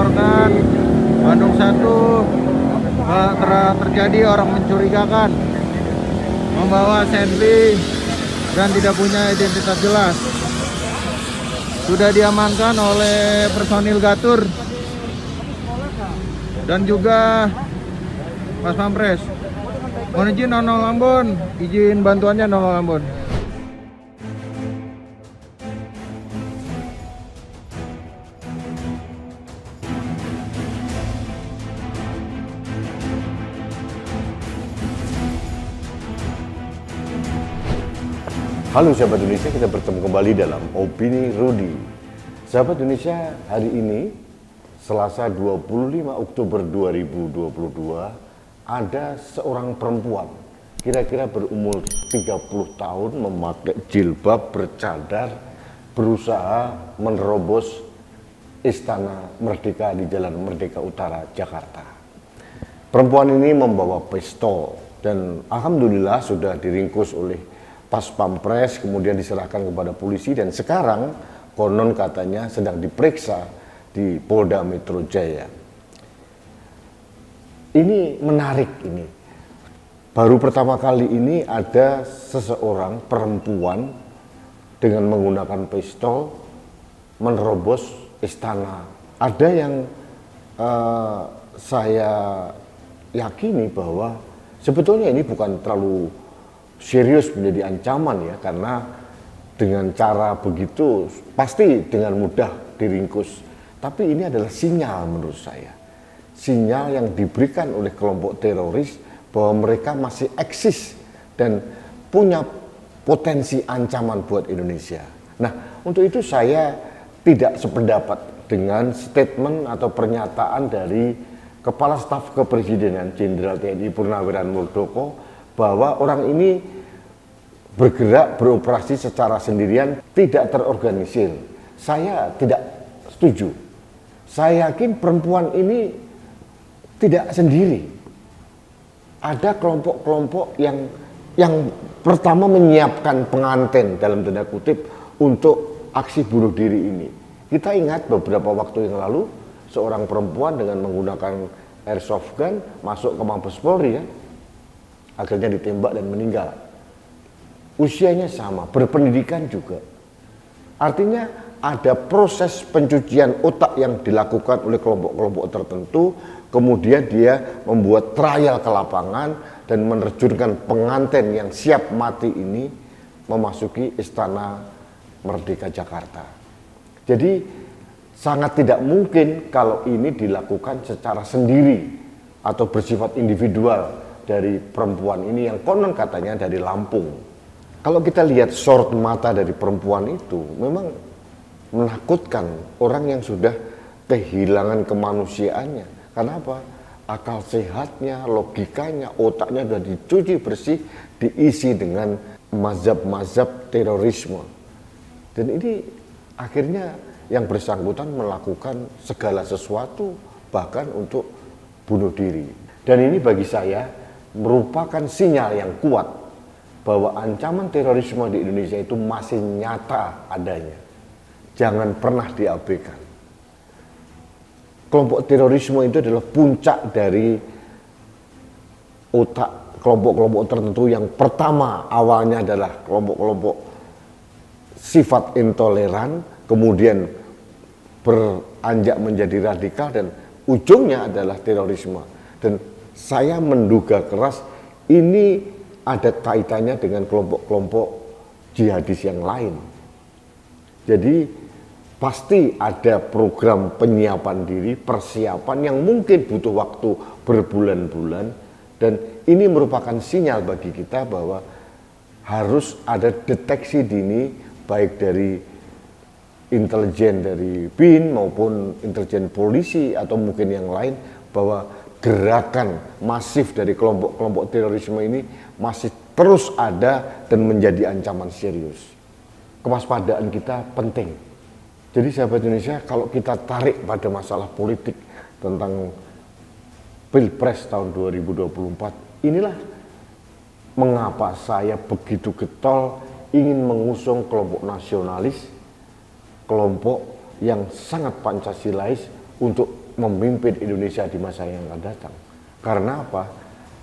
melaporkan Bandung 1 terjadi orang mencurigakan membawa senpi dan tidak punya identitas jelas. Sudah diamankan oleh personil Gatur dan juga Pas Pampres. Mohon izin Nono Ambon, izin bantuannya Nono Ambon. Halo sahabat Indonesia, kita bertemu kembali dalam Opini Rudi. Sahabat Indonesia, hari ini Selasa 25 Oktober 2022 ada seorang perempuan kira-kira berumur 30 tahun memakai jilbab bercadar berusaha menerobos Istana Merdeka di Jalan Merdeka Utara, Jakarta. Perempuan ini membawa pistol dan alhamdulillah sudah diringkus oleh Pas Pampres, kemudian diserahkan kepada polisi dan sekarang konon katanya sedang diperiksa di Polda Metro Jaya. Ini menarik ini. Baru pertama kali ini ada seseorang perempuan dengan menggunakan pistol menerobos istana. Ada yang saya yakini bahwa sebetulnya ini bukan terlalu serius menjadi ancaman ya, karena dengan cara begitu pasti dengan mudah diringkus. Tapi ini adalah sinyal menurut saya, sinyal yang diberikan oleh kelompok teroris bahwa mereka masih eksis dan punya potensi ancaman buat Indonesia. Nah, untuk itu saya tidak sependapat dengan statement atau pernyataan dari Kepala Staf Kepresidenan Jenderal TNI Purnawirawan Muldoko bahwa orang ini bergerak beroperasi secara sendirian, tidak terorganisir. Saya tidak setuju. Saya yakin perempuan ini tidak sendiri. Ada kelompok-kelompok yang pertama menyiapkan pengantin dalam tanda kutip untuk aksi bunuh diri ini. Kita ingat beberapa waktu yang lalu seorang perempuan dengan menggunakan airsoft gun masuk ke Mabes Polri ya. Akhirnya ditembak dan meninggal. Usianya sama, berpendidikan juga. Artinya ada proses pencucian otak yang dilakukan oleh kelompok-kelompok tertentu, kemudian dia membuat trial ke lapangan dan menerjunkan pengantin yang siap mati ini memasuki Istana Merdeka Jakarta. Jadi sangat tidak mungkin kalau ini dilakukan secara sendiri atau bersifat individual dari perempuan ini yang konon katanya dari Lampung. Kalau kita lihat sorot mata dari perempuan itu memang menakutkan orang yang sudah kehilangan kemanusiaannya. Karena apa? Akal sehatnya, logikanya, otaknya sudah dicuci bersih, diisi dengan mazhab-mazhab terorisme. Dan ini akhirnya yang bersangkutan melakukan segala sesuatu bahkan untuk bunuh diri. Dan ini bagi saya merupakan sinyal yang kuat bahwa ancaman terorisme di Indonesia itu masih nyata adanya. Jangan pernah diabaikan. Kelompok terorisme itu adalah puncak dari otak kelompok-kelompok tertentu yang pertama awalnya adalah kelompok-kelompok sifat intoleran, kemudian beranjak menjadi radikal dan ujungnya adalah terorisme. Dan saya menduga keras ini ada kaitannya dengan kelompok-kelompok jihadis yang lain. Jadi pasti ada program penyiapan diri, persiapan yang mungkin butuh waktu berbulan-bulan, dan ini merupakan sinyal bagi kita bahwa harus ada deteksi dini baik dari intelijen dari BIN maupun intelijen polisi atau mungkin yang lain, bahwa gerakan masif dari kelompok-kelompok terorisme ini masih terus ada dan menjadi ancaman serius. Kewaspadaan kita penting. Jadi sahabat Indonesia, kalau kita tarik pada masalah politik tentang Pilpres tahun 2024, inilah mengapa saya begitu getol ingin mengusung kelompok nasionalis, kelompok yang sangat Pancasilais untuk memimpin Indonesia di masa yang akan datang. Karena apa?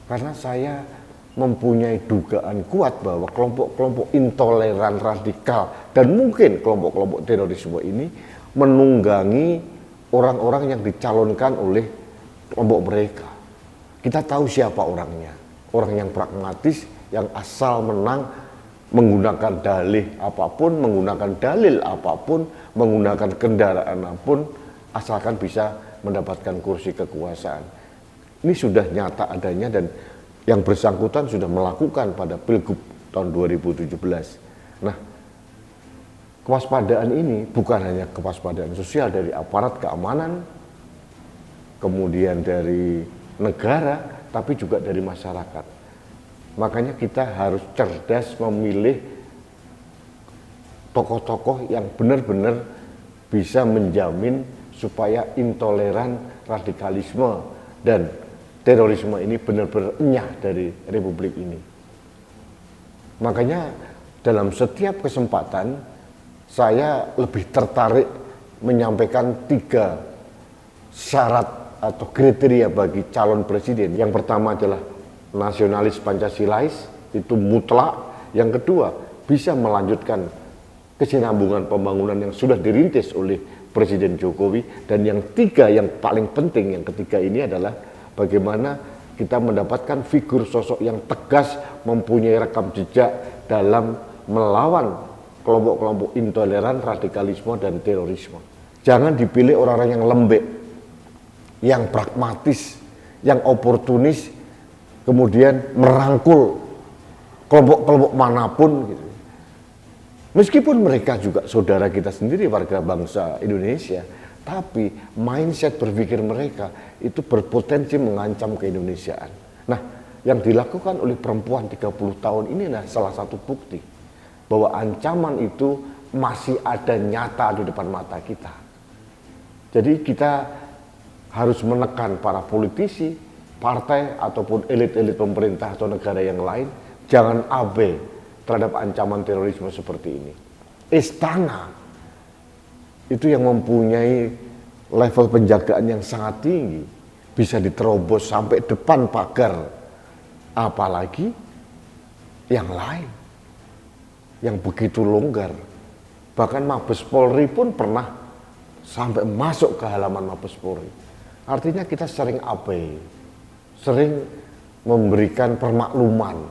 Karena saya mempunyai dugaan kuat bahwa kelompok-kelompok intoleran radikal dan mungkin kelompok-kelompok terorisme ini menunggangi orang-orang yang dicalonkan oleh kelompok mereka. Kita tahu siapa orangnya, orang yang pragmatis, yang asal menang menggunakan dalih apapun, menggunakan dalil apapun, menggunakan kendaraan apapun, asalkan bisa mendapatkan kursi kekuasaan. Ini sudah nyata adanya dan yang bersangkutan sudah melakukan pada Pilgub tahun 2017. Nah, kewaspadaan ini bukan hanya kewaspadaan sosial dari aparat keamanan, kemudian dari negara, tapi juga dari masyarakat. Makanya kita harus cerdas memilih tokoh-tokoh yang benar-benar bisa menjamin supaya intoleran, radikalisme, dan terorisme ini benar-benar enyah dari republik ini. Makanya dalam setiap kesempatan saya lebih tertarik menyampaikan 3 syarat atau kriteria bagi calon presiden. Yang pertama adalah nasionalis Pancasilais, itu mutlak. Yang kedua, bisa melanjutkan kesinambungan pembangunan yang sudah dirintis oleh Presiden Jokowi. Dan yang 3, yang paling penting, yang ketiga ini adalah bagaimana kita mendapatkan figur sosok yang tegas, mempunyai rekam jejak dalam melawan kelompok-kelompok intoleran, radikalisme, dan terorisme. Jangan dipilih orang-orang yang lembek, yang pragmatis, yang oportunis, kemudian merangkul kelompok-kelompok manapun gitu. Meskipun mereka juga saudara kita sendiri, warga bangsa Indonesia, tapi mindset berpikir mereka itu berpotensi mengancam keindonesiaan. Nah, yang dilakukan oleh perempuan 30 tahun ini adalah salah satu bukti bahwa ancaman itu masih ada nyata di depan mata kita. Jadi kita harus menekan para politisi, partai, ataupun elit-elit pemerintah atau negara yang lain, jangan abai terhadap ancaman terorisme seperti ini. Istana itu yang mempunyai level penjagaan yang sangat tinggi, bisa diterobos sampai depan pagar, apalagi yang lain yang begitu longgar. Bahkan Mabes Polri pun pernah sampai masuk ke halaman Mabes Polri. Artinya kita sering abai, sering memberikan permakluman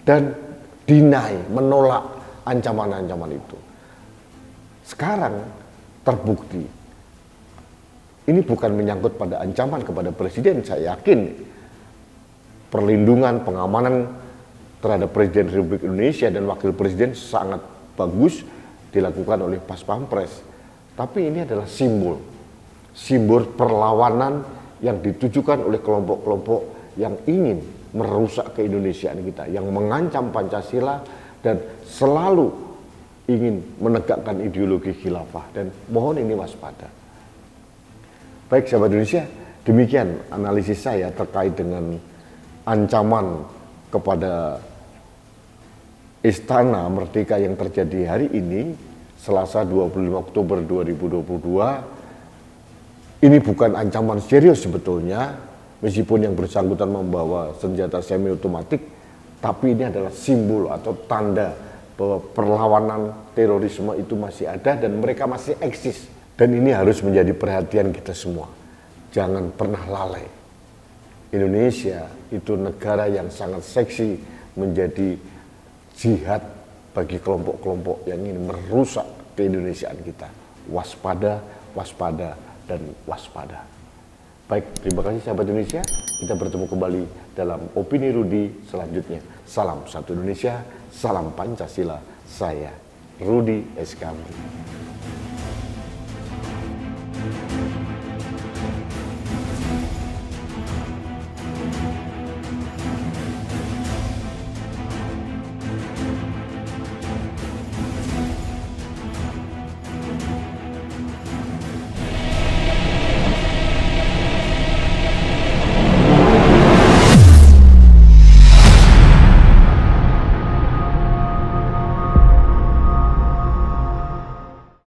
dan deny, menolak ancaman-ancaman itu. Sekarang terbukti ini bukan menyangkut pada ancaman kepada presiden. Saya yakin perlindungan, pengamanan terhadap Presiden Republik Indonesia dan Wakil Presiden sangat bagus dilakukan oleh Pas Pampres. Tapi ini adalah simbol perlawanan yang ditujukan oleh kelompok-kelompok yang ingin merusak keindonesiaan kita, yang mengancam Pancasila dan selalu ingin menegakkan ideologi khilafah, dan mohon ini waspada. Baik sahabat Indonesia, demikian analisis saya terkait dengan ancaman kepada Istana Merdeka yang terjadi hari ini, Selasa 25 Oktober 2022. Ini bukan ancaman serius sebetulnya, meskipun yang bersangkutan membawa senjata semi otomatik, tapi ini adalah simbol atau tanda bahwa perlawanan terorisme itu masih ada dan mereka masih eksis. Dan ini harus menjadi perhatian kita semua. Jangan pernah lalai. Indonesia itu negara yang sangat seksi menjadi jihad bagi kelompok-kelompok yang ingin merusak keindonesiaan kita. Waspada, waspada, dan waspada. Baik, terima kasih sahabat Indonesia. Kita bertemu kembali dalam Opini Rudi selanjutnya. Salam satu Indonesia, salam Pancasila. Saya Rudi SK.